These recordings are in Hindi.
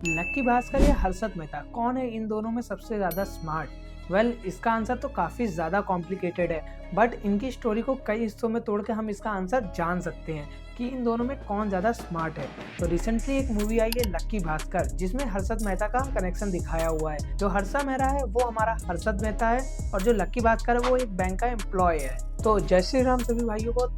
लक्की भास्कर या हर्षद मेहता, कौन है इन दोनों में सबसे ज्यादा स्मार्ट? इसका आंसर तो काफी ज्यादा कॉम्प्लिकेटेड है, बट इनकी स्टोरी को कई हिस्सों में तोड़ के हम इसका आंसर जान सकते हैं कि इन दोनों में कौन ज्यादा स्मार्ट है। तो रिसेंटली एक मूवी आई है लक्की भास्कर, जिसमें हर्षद मेहता का कनेक्शन दिखाया हुआ है। जो हर्षा मेहरा है वो हमारा हर्षद मेहता है, और जो लक्की भास्कर है वो एक बैंक का एम्प्लॉय है। तो जय श्री राम सभी भाइयों को।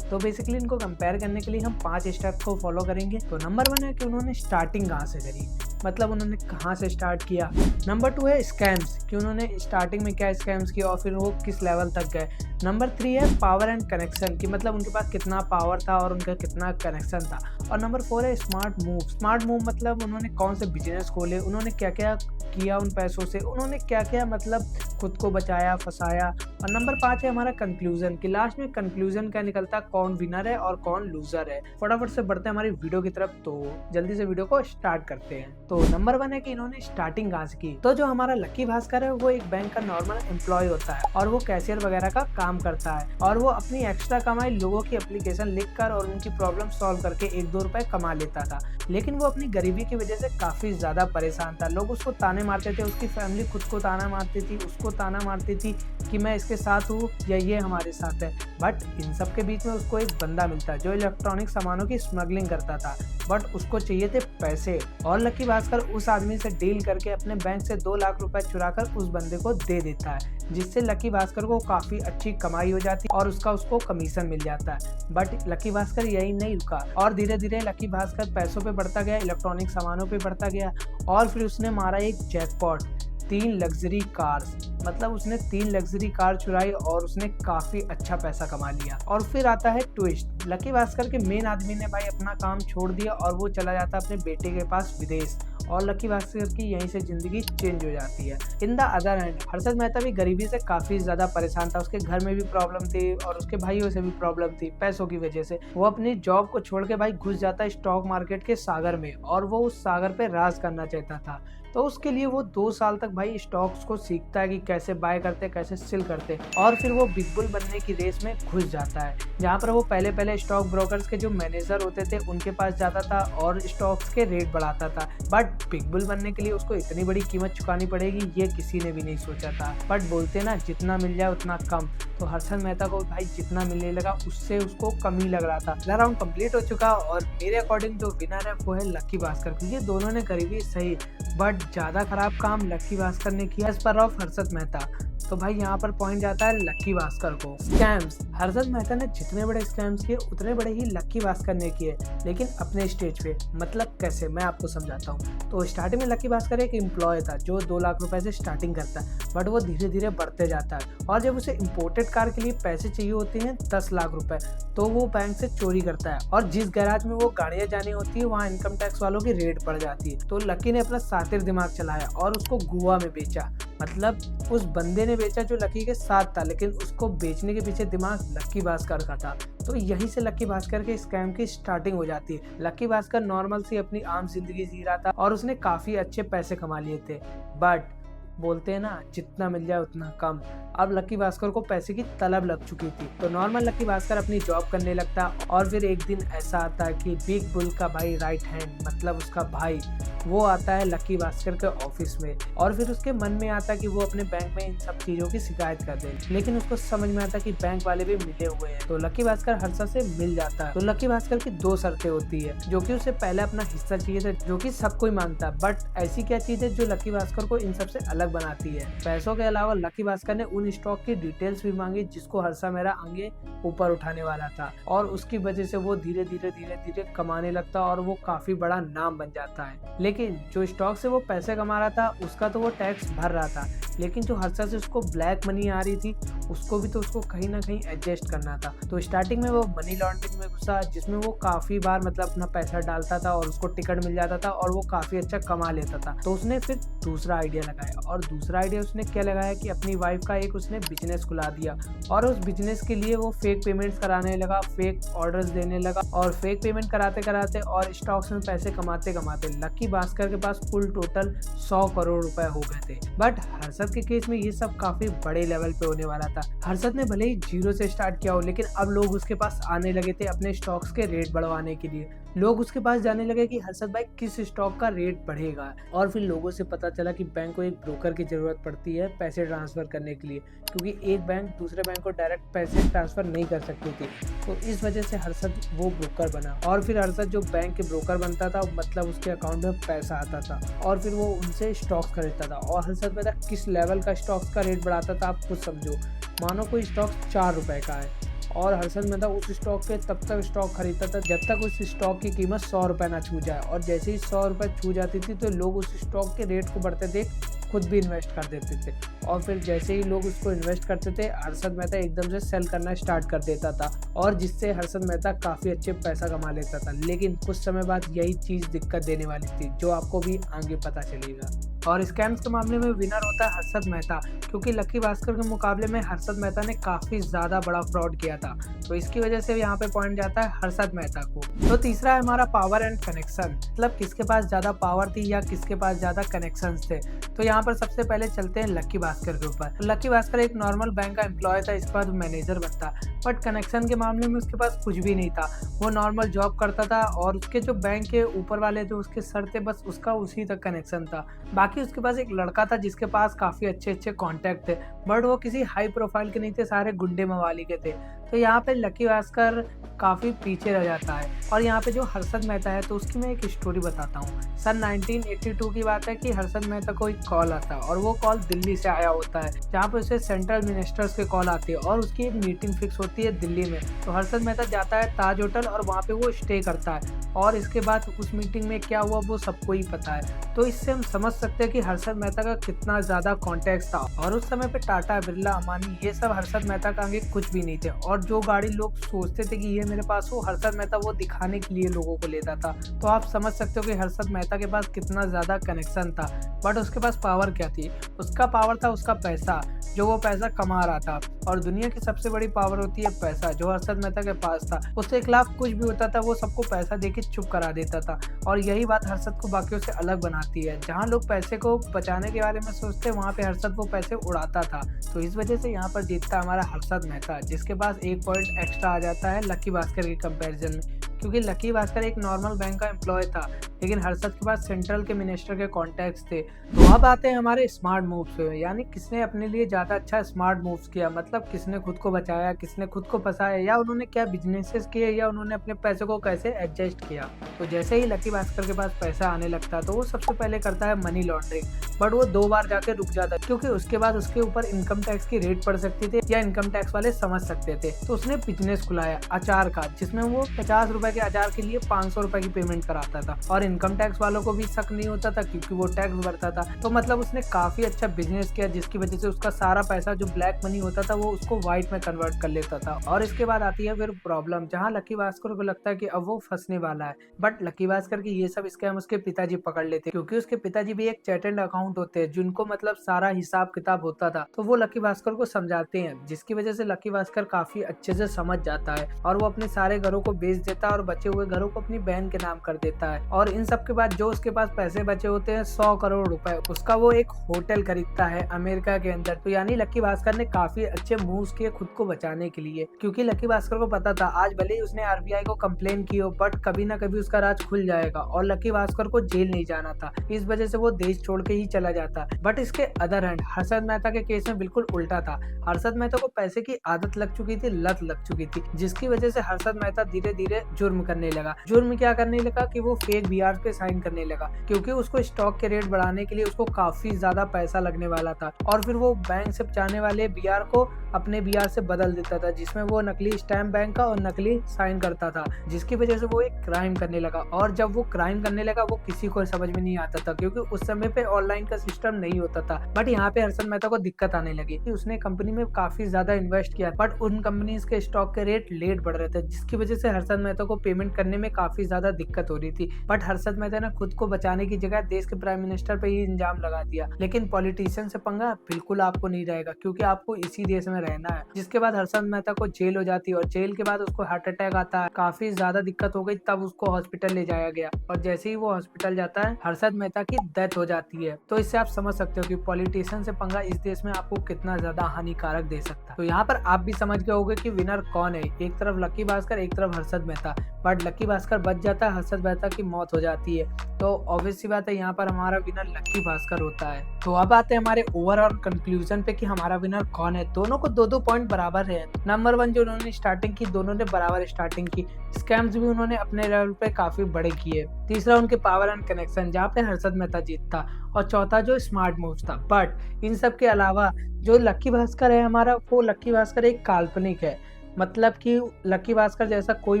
तो बेसिकली इनको कंपेयर करने के लिए हम 5 स्टेप्स को फॉलो करेंगे। तो नंबर 1 है कि उन्होंने स्टार्टिंग कहाँ से करी, मतलब उन्होंने कहाँ से स्टार्ट किया। नंबर 2 है स्कैम्स, कि उन्होंने स्टार्टिंग में क्या स्कैम्स किया और फिर वो किस लेवल तक गए। नंबर 3 है पावर एंड कनेक्शन, कि मतलब उनके पास कितना पावर था और उनका कितना कनेक्शन था। और नंबर 4 है स्मार्ट मूव। स्मार्ट मूव मतलब उन्होंने कौन से बिजनेस खोले, उन्होंने क्या क्या किया उन पैसों से, उन्होंने क्या क्या मतलब खुद को बचाया फंसाया। और नंबर 5 है हमारा कंक्लूजन, कि लास्ट में कंक्लूजन क्या निकलता, कौन विनर है और कौन लूजर है। फटाफट से बढ़ते हैं हमारी वीडियो की तरफ, तो जल्दी से वीडियो को स्टार्ट करते हैं। तो नंबर 1 है कि इन्होंने स्टार्टिंग कहाँ से की। तो जो हमारा लक्की भास्कर है वो एक बैंक का नॉर्मल एम्प्लॉय होता है और वो कैशियर वगैरह का काम करता है, और वो अपनी एक्स्ट्रा कमाई लोगों की एप्लीकेशन लिखकर और उनकी प्रॉब्लम सॉल्व करके 1-2 रुपए कमा लेता था। लेकिन वो अपनी गरीबी की वजह से काफी ज्यादा परेशान था। लोग उसको ताने मारते थे, उसकी फैमिली खुद को ताना मारती थी, उसको ताना मारती थी कि मैं इसके साथ हूँ या ये हमारे साथ है। बट इन सब के बीच में उसको एक बंदा मिलता जो इलेक्ट्रॉनिक सामानों की स्मगलिंग करता था, बट उसको चाहिए थे पैसे, और लक्की भास्कर उस आदमी से डील करके अपने बैंक से 2 लाख रुपए चुराकर उस बंदे को दे देता है, जिससे लक्की भास्कर को काफी अच्छी कमाई हो जाती है और उसको कमीशन मिल जाता है। बट लक्की भास्कर यही नहीं रुका, और धीरे धीरे लक्की भास्कर पैसों पे बढ़ता गया, इलेक्ट्रॉनिक सामानों पे बढ़ता गया, और फिर उसने मारा एक जैकपॉट, 3 लग्जरी कार्स। मतलब उसने 3 लग्जरी कार चुराई और उसने काफी अच्छा पैसा कमा लिया। और फिर आता है ट्विस्ट, लक्की भास्कर के मेन आदमी ने भाई अपना काम छोड़ दिया और वो चला जाता अपने बेटे के पास विदेश, और लक्की भास्कर की यहीं से जिंदगी चेंज हो जाती है। In the other hand Harshad Mehta भी गरीबी से काफी ज्यादा परेशान था, उसके घर में भी प्रॉब्लम थी और उसके भाइयों से भी प्रॉब्लम थी पैसों की वजह से। वो अपनी जॉब को छोड़ के भाई घुस जाता है स्टॉक मार्केट के सागर में, और वो उस सागर पे राज करना चाहता था। तो उसके लिए वो 2 साल तक भाई स्टॉक्स को सीखता है कि कैसे बाय करते कैसे सेल करते, और फिर वो बिग बुल बनने की रेस में घुस जाता है, जहाँ पर वो पहले स्टॉक ब्रोकर्स के जो मैनेजर होते थे उनके पास जाता था और स्टॉक्स के रेट बढ़ाता था। बट बिग बुल बनने के लिए उसको इतनी बड़ी कीमत चुकानी पड़ेगी ये किसी ने भी नहीं सोचा था। बट बोलते ना जितना मिल जाए उतना कम, तो हर्षद मेहता को भाई जितना मिलने लगा उससे उसको कम ही लग रहा था। राउंड कंप्लीट हो चुका और मेरे अकॉर्डिंग जो विनर है वो है लक्की भास्कर, क्योंकि दोनों ने करीबी सही, बट ज्यादा खराब काम लक्की भास्कर ने किया as per of Harshad Mehta. तो भाई यहाँ पर पॉइंट जाता है लक्की भास्कर को। स्कैम्स, हर्षद मेहता ने जितने बड़े स्कैम्स किए उतने बड़े ही लक्की भास्कर ने किए, लेकिन अपने स्टेज पे। मतलब कैसे, मैं आपको समझाता हूँ। तो स्टार्टिंग में लक्की भास्कर एक एम्प्लॉय था जो 2 लाख रुपए से स्टार्टिंग करता है, बट वो धीरे धीरे बढ़ते जाता है, और जब उसे इम्पोर्टेड कार के लिए पैसे चाहिए होते हैं 10 लाख रुपए, तो वो बैंक से चोरी करता है, और जिस गैराज में वो गाड़ियां जानी होती है वहाँ इनकम टैक्स वालों की रेड पड़ जाती है। तो लक्की ने अपना सातिर दिमाग चलाया और उसको गोवा में बेचा। मतलब उस बंदे ने बेचा जो लक्की के साथ था, लेकिन उसको बेचने के पीछे दिमाग लक्की भास्कर का था। तो यहीं से लक्की भास्कर के स्कैम की स्टार्टिंग हो जाती है। लक्की भास्कर नॉर्मल सी अपनी आम जिंदगी जी रहा था और उसने काफी अच्छे पैसे कमा लिए थे, बट बोलते हैं ना जितना मिल जाए उतना कम। अब लक्की भास्कर को पैसे की तलब लग चुकी थी, तो नॉर्मल लक्की भास्कर अपनी जॉब करने लगता, और फिर एक दिन ऐसा आता कि बिग बुल का भाई राइट हैंड, मतलब उसका भाई, वो आता है लक्की भास्कर के ऑफिस में, और फिर उसके मन में आता कि वो अपने बैंक में इन सब चीजों की शिकायत कर दे। लेकिन उसको समझ में आता कि बैंक वाले भी मिले हुए हैं, तो लक्की भास्कर हर्षद से मिल जाता है। तो लक्की भास्कर की 2 शर्तें होती है, जो कि उसे पहले अपना हिस्सा चाहिए था, जो कि सब कोई मांगता, बट ऐसी क्या चीज है जो लक्की भास्कर को इन सबसे अलग बनाती है। पैसों के अलावा लक्की भास्कर ने उन स्टॉक की डिटेल्स भी मांगी जिसको हर्षा मेहरा आगे ऊपर उठाने वाला था, और उसकी वजह से वो धीरे धीरे कमाने लगता और वो काफी बड़ा नाम बन जाता है। लेकिन जो स्टॉक से वो पैसे कमा रहा था उसका तो वो टैक्स भर रहा था, लेकिन जो हर्षा से उसको ब्लैक मनी आ रही थी उसको भी तो उसको कहीं ना कहीं एडजस्ट करना था। तो स्टार्टिंग में वो मनी लॉन्ड्रिंग में घुसा, जिसमें वो काफी बार मतलब अपना पैसा डालता था और उसको टिकट मिल जाता था और वो काफी अच्छा कमा लेता था। तो उसने फिर दूसरा आइडिया लगाया, और दूसरा आइडिया उसने क्या लगाया कि अपनी वाइफ का एक उसने बिजनेस खुला दिया, और उस बिजनेस के लिए वो फेक पेमेंट्स कराने लगा, फेक ऑर्डर्स देने लगा, और फेक पेमेंट कराते कराते और स्टॉक्स में पैसे कमाते कमाते लक्की भास्कर के पास कुल टोटल 100 करोड़ रुपए हो गए थे। बट हर्षद के केस में ये सब काफी बड़े लेवल पे होने वाला था। हर्षद ने भले ही जीरो से स्टार्ट किया हो, लेकिन अब लोग उसके पास आने लगे थे अपने स्टॉक्स के रेट बढ़वाने के लिए। लोग उसके पास जाने लगे कि हर्षद भाई किस स्टॉक का रेट बढ़ेगा। और फिर लोगों से पता चला कि बैंक को एक ब्रोकर की जरूरत पड़ती है पैसे ट्रांसफर करने के लिए, क्योंकि एक बैंक दूसरे बैंक को डायरेक्ट पैसे ट्रांसफर नहीं कर सकती थी। तो इस वजह से हर्षद वो ब्रोकर बना। और फिर हर्षद जो बैंक के ब्रोकर बनता था, मतलब उसके अकाउंट में पैसा आता था और फिर वो उनसे स्टॉक्स खरीदता था। और हर्षद पता किस लेवल का स्टॉक्स का रेट बढ़ाता था, आप खुद समझो। मानो कोई स्टॉक 4 रुपए का है और हर्षद मेहता उस स्टॉक के तब तक स्टॉक खरीदता था जब तक उस स्टॉक की कीमत 100 रुपये ना छू जाए। और जैसे ही 100 रुपये छू जाती थी तो लोग उस स्टॉक के रेट को बढ़ते देख खुद भी इन्वेस्ट कर देते थे। और फिर जैसे ही लोग उसको इन्वेस्ट करते थे, हर्षद मेहता एकदम से सेल करना स्टार्ट कर देता था और जिससे हर्षद मेहता काफ़ी अच्छे पैसा कमा लेता था। लेकिन कुछ समय बाद यही चीज़ दिक्कत देने वाली थी, जो आपको भी आगे पता चलेगा। और स्कैम्स के मामले में विनर होता है हर्षद मेहता, क्योंकि लकी भास्कर के मुकाबले में हर्षद मेहता ने काफ़ी ज़्यादा बड़ा फ्रॉड किया था। तो इसकी वजह से यहाँ पे पॉइंट जाता है हर्षद मेहता को। तो तीसरा है हमारा पावर एंड कनेक्शन, मतलब किसके पास ज़्यादा पावर थी या किसके पास ज़्यादा कनेक्शंस थे। तो यहाँ पर सबसे पहले चलते हैं लकी भास्कर के ऊपर। लकी भास्कर एक नॉर्मल बैंक का एम्प्लॉय था, इसके बाद मैनेजर बनता। बट कनेक्शन के मामले में उसके पास कुछ भी नहीं था। वो नॉर्मल जॉब करता था और उसके जो बैंक के ऊपर वाले जो उसके सर थे, बस उसका उसी तक कनेक्शन था। बाकी उसके पास एक लड़का था जिसके पास काफ़ी अच्छे अच्छे कॉन्टैक्ट थे, बट वो किसी हाई प्रोफाइल के नहीं थे, सारे गुंडे मवाली के थे। तो यहाँ पे लकी भास्कर काफ़ी पीछे रह जाता है। और यहाँ पे जो हर्षद मेहता है, तो उसकी मैं एक स्टोरी बताता हूँ। सन 1982 की बात है कि हर्षद मेहता को एक कॉल आता है और वो कॉल दिल्ली से आया होता है, जहाँ पे उसे सेंट्रल मिनिस्टर्स के कॉल आती है और उसकी एक मीटिंग फिक्स होती है दिल्ली में। तो हर्षद मेहता जाता है ताज होटल और वहाँ पे वो स्टे करता है। और इसके बाद उस मीटिंग में क्या हुआ वो सबको ही पता है। तो इससे हम समझ सकते हैं कि हर्षद मेहता का कितना ज़्यादा कॉन्टैक्ट था। और उस समय पे टाटा, बिरला, अंबानी ये सब हर्षद मेहता का आगे कुछ भी नहीं थे। और जो गाड़ी लोग सोचते थे कि ये मेरे पास हो, हर्षद मेहता वो दिखाने के लिए लोगों को लेता था। तो आप समझ सकते हो कि हर्षद मेहता के पास कितना ज़्यादा कनेक्शन था। बट उसके पास पावर क्या थी? उसका पावर था उसका पैसा, जो वो पैसा कमा रहा था। और दुनिया की सबसे बड़ी पावर होती है पैसा, जो हर्षद मेहता के पास था। उसके खिलाफ कुछ भी होता था वो सबको पैसा देके चुप करा देता था। और यही बात हर्षद को बाकियों से अलग बनाती है। जहाँ लोग पैसे को बचाने के बारे में सोचते हैं, वहाँ पे हर्षद वो पैसे उड़ाता था। तो इस वजह से यहाँ पर जीतता हमारा हर्षद मेहता, जिसके पास एक पॉइंट एक्स्ट्रा आ जाता है लकी भास्कर के कंपैरिजन में। क्योंकि लकी भास्कर एक नॉर्मल बैंक का एम्प्लॉय था, लेकिन हर्षद के पास सेंट्रल के मिनिस्टर के कॉन्टैक्ट्स थे। तो अब आते हैं हमारे स्मार्ट मूव्स पे, यानी किसने अपने लिए ज़्यादा अच्छा स्मार्ट मूव्स किया, मतलब किसने खुद को बचाया, किसने खुद को फंसाया, या उन्होंने क्या बिजनेसेस किए, या उन्होंने अपने पैसे को कैसे एडजस्ट किया। तो जैसे ही लकी भास्कर के पास पैसा आने लगता तो वो सबसे पहले करता है मनी लॉन्ड्रिंग। बट वो 2 बार जाके रुक जाता, क्योंकि उसके बाद उसके ऊपर इनकम टैक्स की रेट पड़ सकती थी या इनकम टैक्स वाले समझ सकते थे। तो उसने बिजनेस खुलाया अचार का, जिसमें वो 50 रुपए के अचार के लिए 500 रुपए की पेमेंट कराता था। और इनकम टैक्स वालों को भी शक नहीं होता था, क्योंकि वो टैक्स भरता था। तो मतलब उसने काफी अच्छा बिजनेस किया, जिसकी वजह से उसका सारा पैसा जो ब्लैक मनी होता था वो उसको व्हाइट में कन्वर्ट कर लेता था। और इसके बाद आती है फिर प्रॉब्लम, जहाँ लकी भास्कर को लगता है कि अब वो फंसने वाला है। बट लकी भास्कर की ये सब स्कैम उसके पिताजी पकड़ लेते, क्योंकि उसके पिताजी भी एक चैट एंड अकाउंट होते हैं, जिनको मतलब सारा हिसाब किताब होता था। तो वो लकी भास्कर को समझाते हैं, जिसकी वजह से लकी भास्कर काफी अच्छे से समझ जाता है और वो अपने सारे घरों को बेच देता है और बचे हुए घरों को अपनी बहन के नाम कर देता है। और इन सब के बाद जो उसके पास पैसे बचे होते हैं 100 करोड़ रुपए, उसका वो एक होटल खरीदता है अमेरिका के अंदर। तो यानी लकी भास्कर ने काफी अच्छे मूव्स किए खुद को बचाने के लिए, क्योंकि लकी भास्कर को पता था आज भले ही उसने आरबीआई को कंप्लेन की हो, बट कभी ना कभी उसका राज खुल जाएगा और लकी भास्कर को जेल नहीं जाना था। इस वजह से वो देश छोड़ के ही चला जाता। बट इसके अदर हैंड हर्षद मेहता के केस में बिल्कुल उल्टा था। हर्षद मेहता को पैसे की आदत लग चुकी थी, लत लग चुकी थी, जिसकी वजह से हर्षद मेहता धीरे धीरे जुर्म करने लगा। जुर्म क्या करने लगा कि वो फेक बीआर पे साइन करने लगा, क्योंकि उसको स्टॉक के रेट बढ़ाने के लिए उसको काफी ज्यादा पैसा लगने वाला था। और फिर वो बैंक से जाने वाले बीआर को अपने बीआर से बदल देता था, जिसमें वो नकली स्टैम्प बैंक का और नकली साइन करता था, जिसकी वजह से वो एक क्राइम करने लगा। और जब वो क्राइम करने लगा वो किसी को समझ में नहीं आता था, क्योंकि उस समय पे ऑनलाइन का सिस्टम नहीं होता था। बट यहाँ पे हर्षद मेहता को दिक्कत आने लगी कि उसने कंपनी में काफी ज्यादा इन्वेस्ट किया, बट उन कंपनीज के स्टॉक के रेट लेट बढ़ रहे थे, जिसकी वजह से हर्षद मेहता को पेमेंट करने में काफी ज्यादा दिक्कत हो रही थी। बट हर्षद मेहता ने खुद को बचाने की जगह देश के प्राइम मिनिस्टर पे ही इल्जाम लगा दिया। लेकिन पॉलिटिशियन से पंगा बिल्कुल आपको नहीं रहेगा, क्योंकि आपको इसी देश में रहना है। जिसके बाद हर्षद मेहता को जेल हो जाती है और जेल के बाद उसको हार्ट अटैक आता है, काफी ज्यादा दिक्कत हो गई, तब उसको हॉस्पिटल ले जाया गया और जैसे ही वो हॉस्पिटल जाता है हर्षद मेहता की डेथ हो जाती है। तो इससे आप समझ सकते हो कि पॉलिटिशियन से पंगा इस देश में आपको कितना ज्यादा हानिकारक दे सकता है। तो यहाँ पर आप भी समझ गए होंगे कि विनर कौन है, एक तरफ लकी भास्कर, एक तरफ हर्षद मेहता। बट लकी भास्कर बच जाता है, हर्षद मेहता की मौत हो जाती है। तो ऑब्वियस सी बात है यहाँ पर हमारा विनर लकी भास्कर होता है। तो अब आते हैं हमारे ओवरऑल कंक्लूजन पे कि हमारा विनर कौन है। दोनों को 2-2 पॉइंट बराबर है। नंबर 1 जो उन्होंने स्टार्टिंग की, दोनों ने बराबर स्टार्टिंग की, स्कैम्स भी उन्होंने अपने लेवल पे काफी बड़े किए। तीसरा उनके पावर एंड कनेक्शन, जहाँ पे हर्षद मेहता जीतता, और चौथा जो स्मार्ट मूव्स था। बट इन सब के अलावा जो लकी भास्कर है हमारा, वो लकी भास्कर एक काल्पनिक है, मतलब कि लकी भास्कर जैसा कोई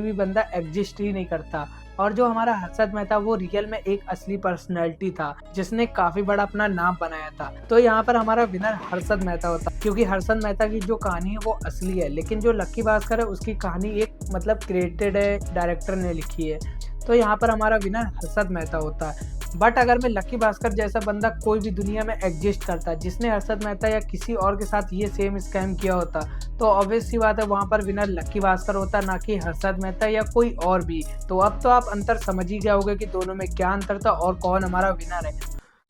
भी बंदा एग्जिस्ट ही नहीं करता। और जो हमारा हर्षद मेहता वो रियल में एक असली पर्सनैलिटी था, जिसने काफी बड़ा अपना नाम बनाया था। तो यहाँ पर हमारा विनर हर्षद मेहता होता, क्योंकि हर्षद मेहता की जो कहानी है वो असली है, लेकिन जो लकी भास्कर है उसकी कहानी एक मतलब क्रिएटेड है, डायरेक्टर ने लिखी है। तो यहाँ पर हमारा विनर हर्षद मेहता होता है। बट अगर मैं लकी भास्कर जैसा बंदा कोई भी दुनिया में एग्जिस्ट करता जिसने हर्षद मेहता या किसी और के साथ ये सेम स्कैम किया होता, तो ऑब्वियस सी बात है वहां पर विनर लकी भास्कर होता, ना कि हर्षद मेहता या कोई और भी। तो अब तो आप अंतर समझ ही जाओगे कि दोनों में क्या अंतर था और कौन हमारा विनर है।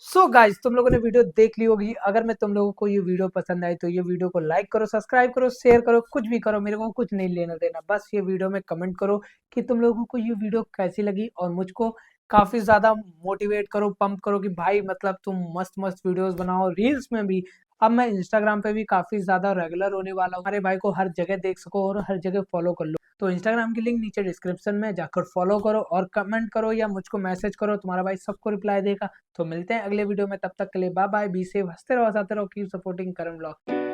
सो गाइज, तुम लोगों ने वीडियो देख ली होगी। अगर मैं तुम लोगों को ये वीडियो पसंद आई तो ये वीडियो को लाइक करो, सब्सक्राइब करो, शेयर करो, कुछ भी करो, मेरे को कुछ नहीं लेना देना। बस ये वीडियो में कमेंट करो कि तुम लोगों को ये वीडियो कैसी लगी और मुझको काफी ज्यादा मोटिवेट करो, पंप करो कि भाई मतलब तुम मस्त मस्त वीडियोस बनाओ, रील्स में भी। अब मैं इंस्टाग्राम पे भी काफी ज्यादा रेगुलर होने वाला हूँ, हमारे भाई को हर जगह देख सको और हर जगह फॉलो कर लो। तो इंस्टाग्राम की लिंक नीचे डिस्क्रिप्शन में जाकर फॉलो करो और कमेंट करो या मुझको मैसेज करो, तुम्हारा भाई सबको रिप्लाई देगा। तो मिलते हैं अगले वीडियो में, तब तक के लिए बाय बाय, बी सेफ, हंसते रहो, हंसाते रहो, कीप सपोर्टिंग करण व्लॉग।